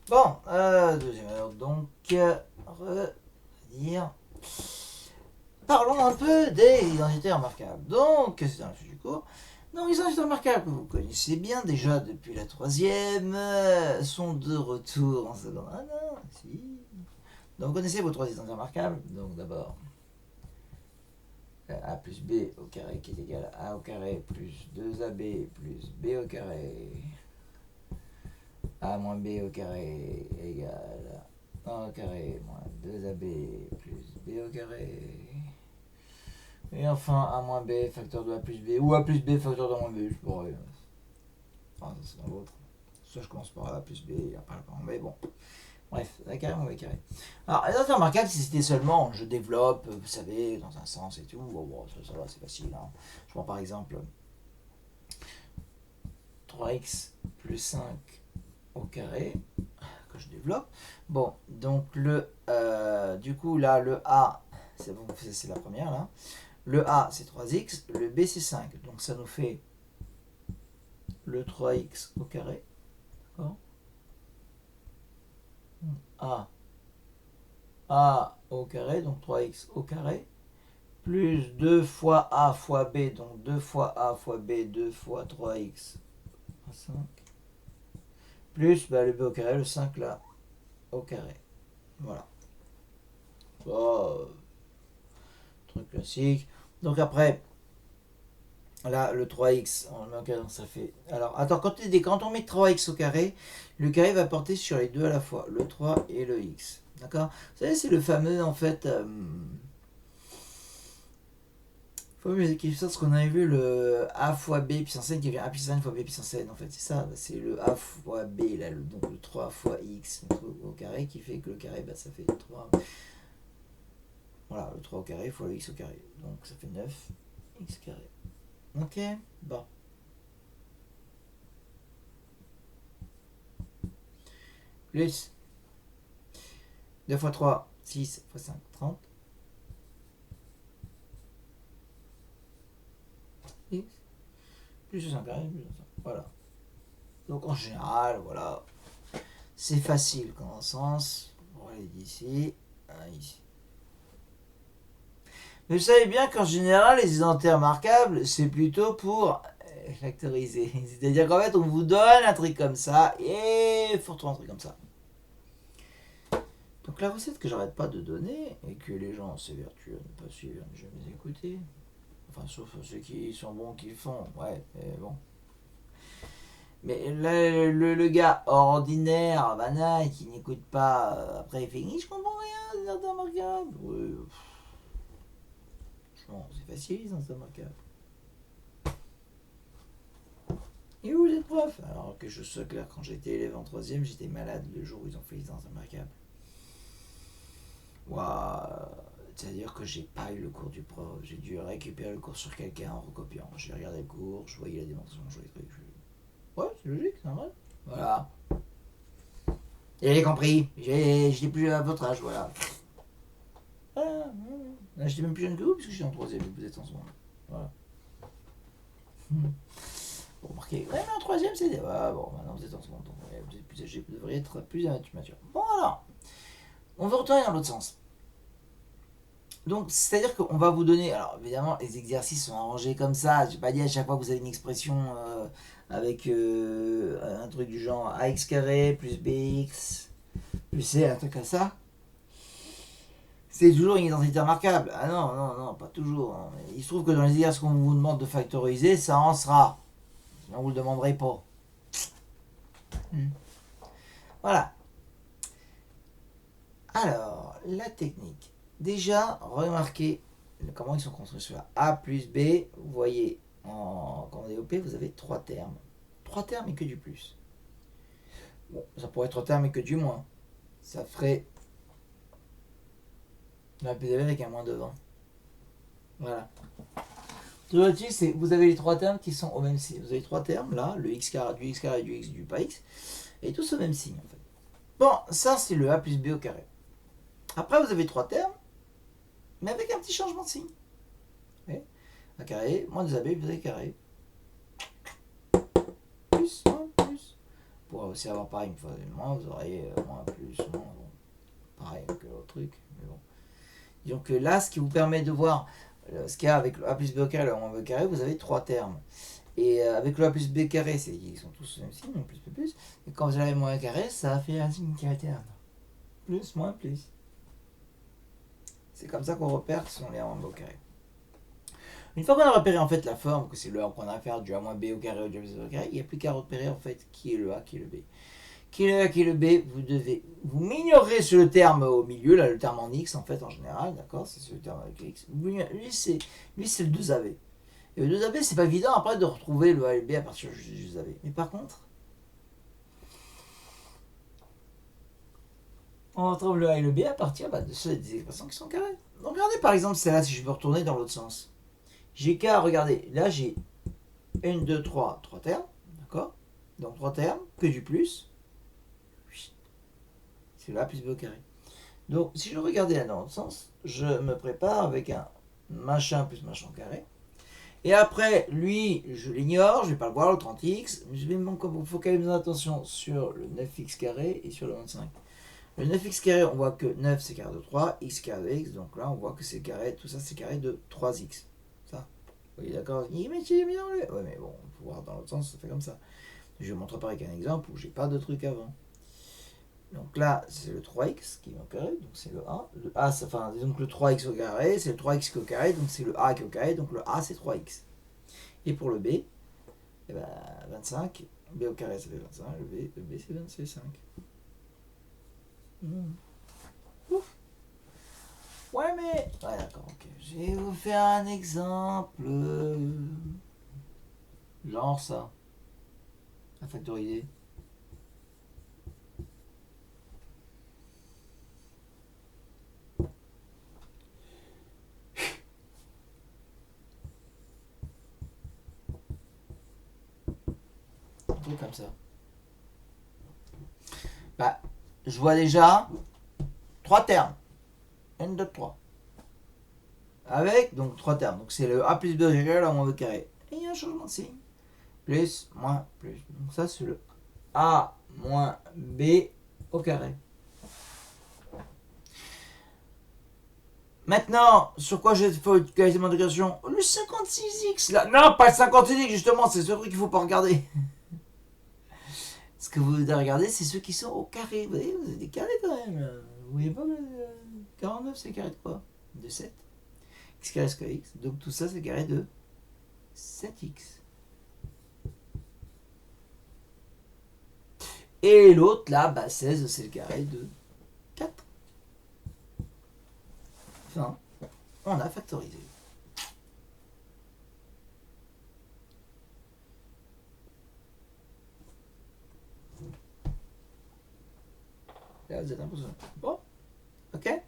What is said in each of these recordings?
Bon, deuxième heure, donc, dire. Parlons un peu des identités remarquables. Donc, c'est dans le sujet du cours. Donc, les identités remarquables que vous connaissez bien déjà depuis la troisième sont de retour en seconde. Ah non, si. Donc, vous connaissez vos trois identités remarquables. Donc, d'abord, a plus b au carré qui est égal à a au carré plus 2ab plus b au carré. A moins b au carré égale a au carré moins 2ab plus b au carré. Et enfin a moins b facteur de a plus b ou a plus b facteur de a moins b, je pourrais. Enfin, ça c'est dans l'autre. Soit je commence par a plus b et après par b, bon. Bref, a carré moins b carré. Alors, les affaires remarquables, si c'était seulement je développe, vous savez, dans un sens et tout, bon, ça va, c'est facile. Hein. Je prends par exemple 3x plus 5 au carré que je développe. Bon, donc du coup là le A, c'est bon, c'est la première là. Le A c'est 3x, le B c'est 5. Donc ça nous fait le 3x au carré. D'accord. A au carré, donc 3x au carré. Plus 2 fois A fois B, donc 2 fois A fois B, 2 fois 3x, 5. Plus le B au carré, le 5 là, au carré. Voilà. Oh, truc classique. Donc après, là, le 3x, on le met au carré, ça fait. Alors, attends, quand on met 3x au carré, le carré va porter sur les deux à la fois, le 3 et le x. D'accord. Vous savez, c'est le fameux, en fait. Ce qu'on avait vu, le a fois b puissance n qui devient a puissance n fois b puissance n. En fait, c'est ça. C'est le a fois b, là, donc le 3 fois x au carré qui fait que le carré, ça fait 3. Voilà, le 3 au carré fois le x au carré. Donc ça fait 9 x carré. Ok. Bon. Plus 2 fois 3, 6 fois 5, 30. X plus 200 carré, plus 200. Voilà. Donc en général, voilà. C'est facile comme un sens. On va aller d'ici à ici. Mais vous savez bien qu'en général, les identités remarquables, c'est plutôt pour factoriser. C'est-à-dire qu'en fait, on vous donne un truc comme ça et il faut retrouver un truc comme ça. Donc la recette que j'arrête pas de donner et que les gens s'évertuent à ne pas suivre, ne jamais écouter. Enfin, sauf ceux qui sont bons qui le font. Ouais, mais bon. Mais le gars ordinaire, banal, qui n'écoute pas, après il fait je comprends rien, c'est identités remarquables. Ouais, franchement, c'est facile, les identités remarquables. Et vous êtes prof. Alors que je sois clair, quand j'étais élève en troisième, j'étais malade le jour où ils ont fait les identités remarquables. Waouh. C'est-à-dire que j'ai pas eu le cours du prof. J'ai dû récupérer le cours sur quelqu'un en recopiant. J'ai regardé le cours, je voyais la démonstration, je voyais les trucs. Ouais, c'est logique, c'est normal. Voilà. Et j'ai compris. J'étais plus à votre âge, voilà. Ah, j'étais même plus jeune que vous, puisque je suis en troisième et vous êtes en seconde. Voilà. Bon, remarquez. Ouais, mais en troisième, c'est. Ah, bon, maintenant vous êtes en seconde. Donc, ouais, vous êtes plus âgé, vous devriez être plus mature. Bon, alors. On va retourner dans l'autre sens. Donc, c'est-à-dire qu'on va vous donner. Alors, évidemment, les exercices sont arrangés comme ça. Je n'ai pas dit à chaque fois que vous avez une expression avec un truc du genre ax carré plus bx plus c, un truc comme ça. C'est toujours une identité remarquable. Ah non, non, non, pas toujours. Hein. Il se trouve que dans les exercices qu'on vous demande de factoriser, ça en sera. Sinon, vous ne le demanderez pas. Voilà. Alors, la technique. Déjà, remarquez comment ils sont construits ceux-là. A plus B, vous voyez, quand on est OP, vous avez trois termes. Trois termes et que du plus. Bon, ça pourrait être trois termes et que du moins. Ça ferait la plus avec un moins devant. Voilà. Tout là-dessus, c'est vous avez les trois termes qui sont au même signe. Vous avez trois termes, là, le x carré, du x, du pas x, et tous au même signe, en fait. Bon, ça, c'est le a plus b au carré. Après, vous avez trois termes, mais avec un petit changement de signe. Okay. A carré, moins 2ab, plus a carré. Plus, moins, plus. pourrez aussi avoir pareil une fois et moins, vous aurez moins, plus, moins, bon, pareil que l'autre truc, mais bon. Donc là, ce qui vous permet de voir ce qu'il y a avec le a plus b au carré et le a moins b au carré, vous avez trois termes. Et avec le a plus b carré, ils sont tous le même signe, plus, plus, plus. Et quand vous avez moins un carré, ça fait un signe qui alterne. Plus, moins, plus. C'est comme ça qu'on repère ce sont les a moins b au carré. Une fois qu'on a repéré en fait la forme, que c'est le a qu'on a à faire du a moins b au carré ou du a plus b au carré, il n'y a plus qu'à repérer en fait qui est le a, qui est le b. Qui est le a, qui est le b, vous minorez sur le terme au milieu, là le terme en x en fait en général, d'accord, c'est ce terme avec x. Lui c'est le 2ab. Et le 2ab c'est pas évident après de retrouver le a et le b à partir du 2ab. Mais par contre, on retrouve le a et le b à partir de des expressions qui sont carrées. Donc regardez par exemple celle-là si je veux retourner dans l'autre sens. J'ai qu'à regarder, là j'ai 1, 2, 3 termes, d'accord. Donc 3 termes, que du plus. C'est le a plus b au carré. Donc si je regardais là dans l'autre sens, je me prépare avec un machin plus machin carré. Et après, lui, je l'ignore, je ne vais pas le voir, le 30x. Je vais me focaliser mon attention sur le 9x carré et sur le 25. Le 9x carré, on voit que 9 c'est carré de 3, x carré de x, donc là on voit que c'est carré, tout ça c'est carré de 3x. Ça, vous voyez d'accord? Mais c'est bien, ouais, mais bon, il faut voir dans l'autre sens, ça fait comme ça. Je vais montrer pareil qu'un exemple où j'ai pas de truc avant. Donc là, c'est le 3x qui est au carré, donc c'est le a. Le a, enfin, donc le 3x au carré, c'est le 3x qui est au carré, donc c'est le a qui est au carré, donc le a c'est 3x. Et pour le b, eh ben, 25, b au carré ça fait 25, le b c'est 5. Ouf. Ouais mais... Ouais d'accord, ok. Je vais vous faire un exemple. Genre ça. À factoriser. Un truc comme ça. Bah, je vois déjà 3 termes. 1, 2, 3. Avec donc 3 termes. Donc c'est le a plus b au carré, le a moins b au carré. Et il y a un changement de signe. Plus, moins, plus. Donc ça c'est le a moins b au carré. Maintenant, sur quoi j'ai fait quasiment d'intégration? Le 56x là. Non, pas le 56x justement, c'est ce truc qu'il faut pas regarder. Ce que vous devez regarder, c'est ceux qui sont au carré. Vous voyez, vous avez des carrés quand même. Vous voyez pas 49 c'est carré de quoi? De 7. X carré square x. Donc tout ça c'est carré de 7x. Et l'autre là, bah 16 c'est le carré de 4. Enfin, on a factorisé. Là vous êtes impressionnant. Bon, ok.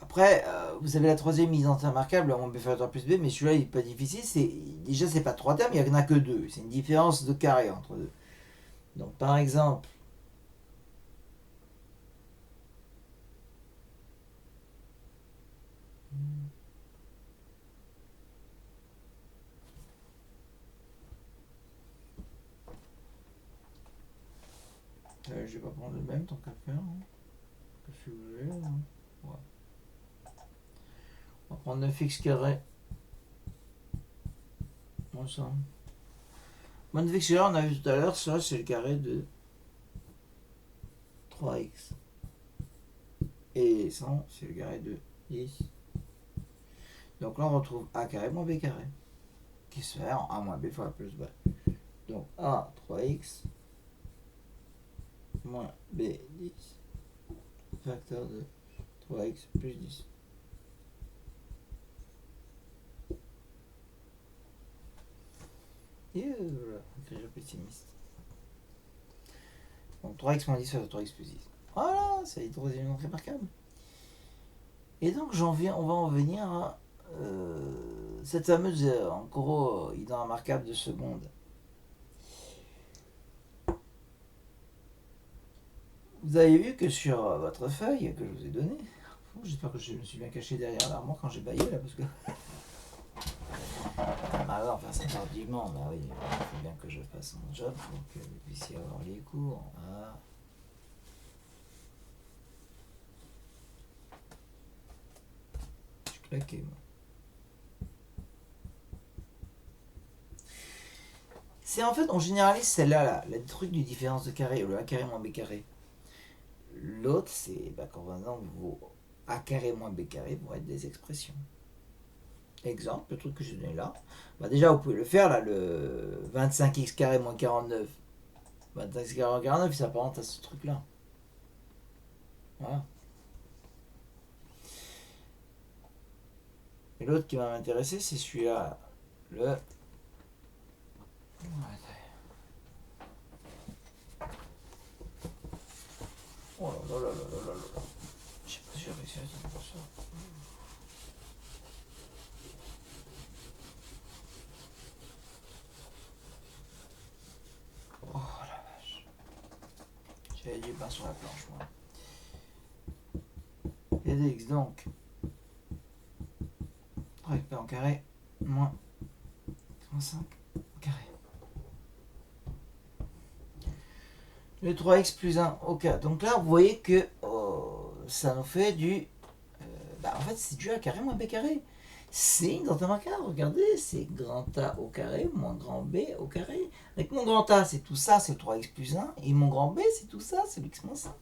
Après, vous avez la troisième mise en terme marquable, on peut faire plus b, mais celui-là il est pas difficile. Déjà c'est pas 3 termes, il n'y en a que 2. C'est une différence de carré entre deux. Donc par exemple, je vais pas prendre le même tant qu'à faire. Hein. Que vous voulez, hein. Ouais. On va prendre 9x carré. Moins ça. Moins 9x carré, on a vu tout à l'heure, ça c'est le carré de 3x. Et 100, c'est le carré de 10. Donc là on retrouve a carré moins b carré. Qui se fait en a moins b fois plus b. Donc a 3x moins b 10 facteur de 3x plus 10. Et voilà, écriture pessimiste. Donc 3x moins 10 fois 3x plus 10. Voilà, c'est une troisième entrée remarquable. Et donc on va en venir à cette fameuse en gros idée remarquable de seconde. Vous avez vu que sur votre feuille que je vous ai donnée, j'espère que je me suis bien caché derrière l'armoire quand j'ai baillé là parce que. Ah, en fasse tardivement. Bah oui, il faut bien que je fasse mon job pour que vous puissiez avoir les cours. Voilà. Je suis claqué, moi. C'est en fait, on généralise celle-là, là, le truc du différence de carré, le a carré moins b carré. L'autre, c'est quand par exemple, vos a carré moins b carré vont être des expressions. Exemple, le truc que j'ai donné là. Déjà, vous pouvez le faire, là, le 25x carré moins 49. 25x carré moins 49, ça s'apparente à ce truc-là. Voilà. Et l'autre qui va m'intéresser, c'est celui-là. Le... Oh là là là là là là. Je sais pas si j'ai réussi à dire pour ça. Oh la vache. J'avais du pain sur la planche, moi. Et dx donc 3p en carré moins 35 au carré. Le 3x plus 1 au carré. Donc là, vous voyez que ça nous fait du... en fait, c'est du a carré moins b carré. C'est dans un marqueur, regardez, c'est grand A au carré moins grand B au carré. Avec mon grand A, c'est tout ça, c'est le 3x plus 1. Et mon grand B, c'est tout ça, c'est le x moins 5.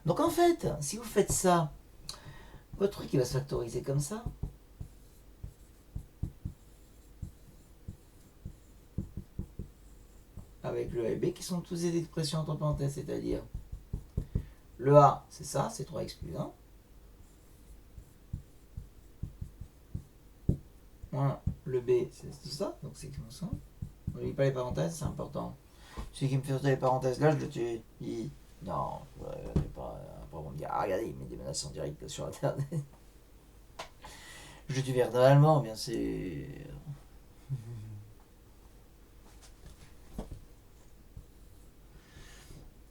Donc en fait, si vous faites ça, votre truc, il va se factoriser comme ça. Avec le A et B qui sont tous des expressions entre parenthèses, c'est-à-dire le A, c'est ça, c'est 3x plus 1. Moins le B, c'est tout ça, donc c'est x moins 5. N'oublie pas les parenthèses, c'est important. Celui qui me fait sauter les parenthèses là, je le tue. Non, pas pour me dire, ah regardez, il met des menaces en direct sur internet. Je le tue verbalement, bien sûr.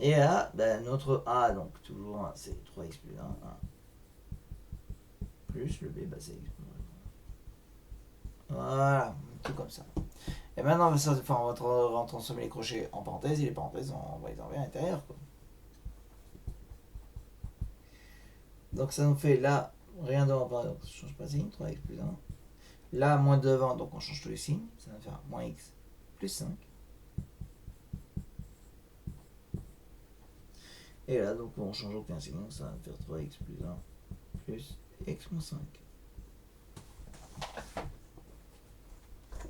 Et là, notre A, donc toujours c'est 3x plus 1, 1. Plus le B, c'est x plus 1. Voilà, tout comme ça. Et maintenant, on va transformer les crochets en parenthèses et les parenthèses, on va les enlever à l'intérieur. Donc ça nous fait là, rien devant, donc je change pas de signe, 3x plus 1. Là, moins devant, donc on change tous les signes, ça va faire moins x plus 5. Et là, donc on change aucun signe, donc ça va faire 3x plus 1 plus x moins 5.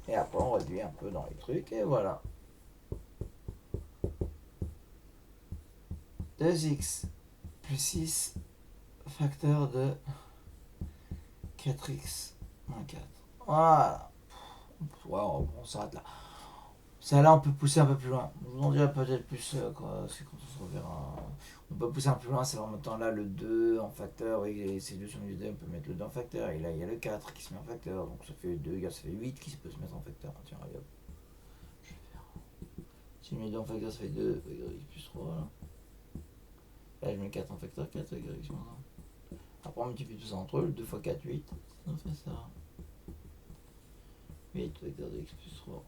Et après, on réduit un peu dans les trucs, et voilà. 2x plus 6 facteur de 4x moins 4. Voilà. Ouais, on s'arrête là. Ça là, on peut pousser un peu plus loin. Je vous en dirai peut-être plus c'est quand on se reverra. On peut pousser un peu plus loin, c'est en mettant là le 2 en facteur. Et ces deux sont les 2, on peut mettre le 2 en facteur. Et là, il y a le 4 qui se met en facteur. Donc ça fait 2, ça fait 8 qui peut se mettre en facteur. Tiens, regarde. Je vais faire. Si je mets 2 en facteur, ça fait 2 y plus 3. Là, je mets 4 en facteur, 4 y moins 1. Après, on multiplie tout ça entre eux. 2 x 4, 8. Ça fait ça. 8 vecteur de x plus 3.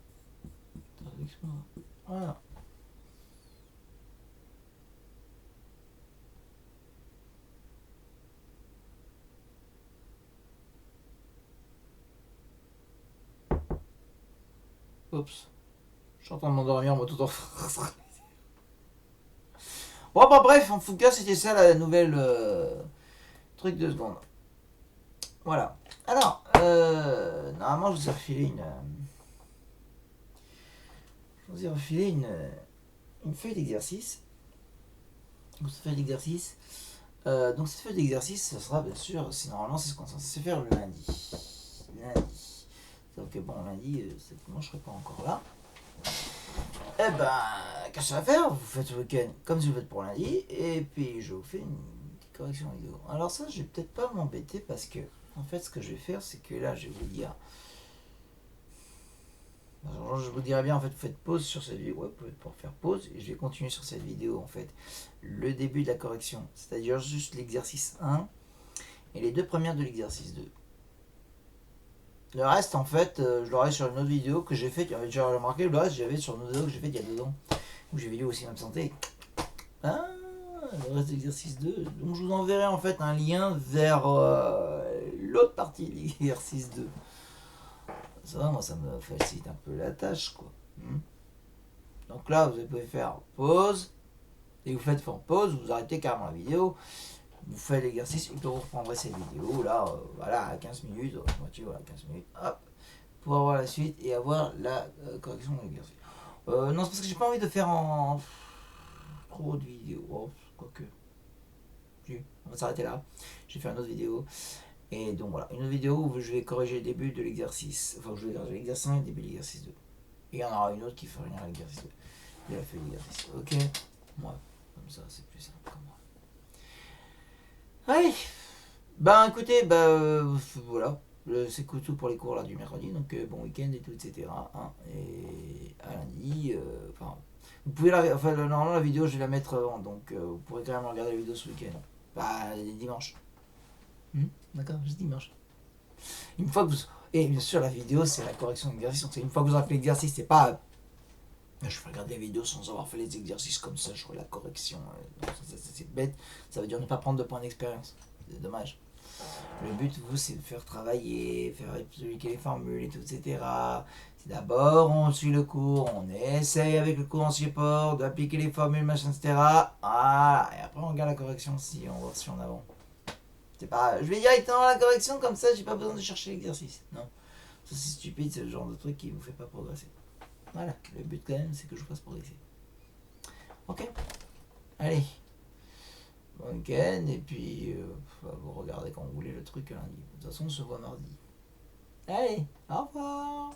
Vecteur de x moins 1. Voilà. Oups. Je suis en train de m'endormir, moi tout en Bon, bref, en tout cas, c'était ça la nouvelle truc de seconde. Voilà. Alors, normalement, je vous ai refilé une feuille d'exercice. Donc, cette feuille d'exercice, ça sera bien sûr, normalement, c'est ce qu'on est censé faire le lundi. Sauf que bon, lundi, moi, je serai pas encore là. Eh qu'est-ce que ça va faire? Vous faites le week-end comme si vous faites pour lundi, et puis je vous fais une petite correction vidéo. Alors ça, je vais peut-être pas m'embêter parce que, en fait, ce que je vais faire, c'est que là, je vais vous dire... Alors, je vous dirais bien, en fait, vous faites pause sur cette vidéo. Ouais, vous pouvez pouvoir faire pause, et je vais continuer sur cette vidéo, en fait, le début de la correction. C'est-à-dire juste l'exercice 1 et les deux premières de l'exercice 2. Le reste, en fait, je l'aurai sur une autre vidéo que j'ai faite. J'ai remarqué, le reste, j'avais sur une autre vidéo que j'ai faite il y a 2 ans. Où j'ai vidéo aussi même santé. Ah, le reste de l'exercice 2. Donc je vous enverrai en fait un lien vers l'autre partie de l'exercice 2. Ça va, moi ça me facilite un peu la tâche quoi. Donc là vous pouvez faire pause. Et vous faites pause, vous arrêtez carrément la vidéo. Vous faites l'exercice et vous reprendrez cette vidéo là, voilà, à 15 minutes, moitié, voilà, 15 minutes, hop, pour avoir la suite et avoir la correction de l'exercice. Non, c'est parce que j'ai pas envie de faire en trop de vidéos. Oh, quoique. On va s'arrêter là. J'ai fait une autre vidéo. Et donc voilà, une autre vidéo où je vais corriger le début de l'exercice. Enfin, je vais corriger l'exercice 1 et le début de l'exercice 2. Et il y en aura une autre qui fait rien à l'exercice 2. Il a fait l'exercice. Ok. Moi, comme ça, c'est plus simple comme moi. Allez. Ben écoutez, voilà. C'est tout pour les cours là, du mercredi. Donc bon week-end et tout, etc. Hein. Et à lundi. Enfin, vous pouvez la. Enfin, normalement, la vidéo, je vais la mettre avant. Donc vous pourrez quand même regarder la vidéo ce week-end. Bah, dimanche. D'accord, juste dimanche. Une fois que vous. Et bien sûr, la vidéo, c'est la correction d'exercice. Donc, une fois que vous avez fait l'exercice, c'est pas. Je vais regarder la vidéo sans avoir fait les exercices comme ça, je ferai la correction. C'est bête. Ça veut dire ne pas prendre de points d'expérience. C'est dommage. Le but, vous, c'est de faire travailler, faire expliquer les formules et tout, etc. C'est d'abord, on suit le cours, on essaye avec le cours en support, d'appliquer les formules, machin, etc. Voilà. Et après, on regarde la correction si on voit si on avance. C'est pas, je vais directement à la correction, comme ça, j'ai pas besoin de chercher l'exercice. Non. Ça, c'est stupide, c'est le genre de truc qui vous fait pas progresser. Voilà. Le but, quand même, c'est que je vous fasse progresser. Ok. Allez. Bon week-end, et puis vous regardez quand vous voulez le truc lundi. De toute façon, on se voit mardi. Allez, au revoir.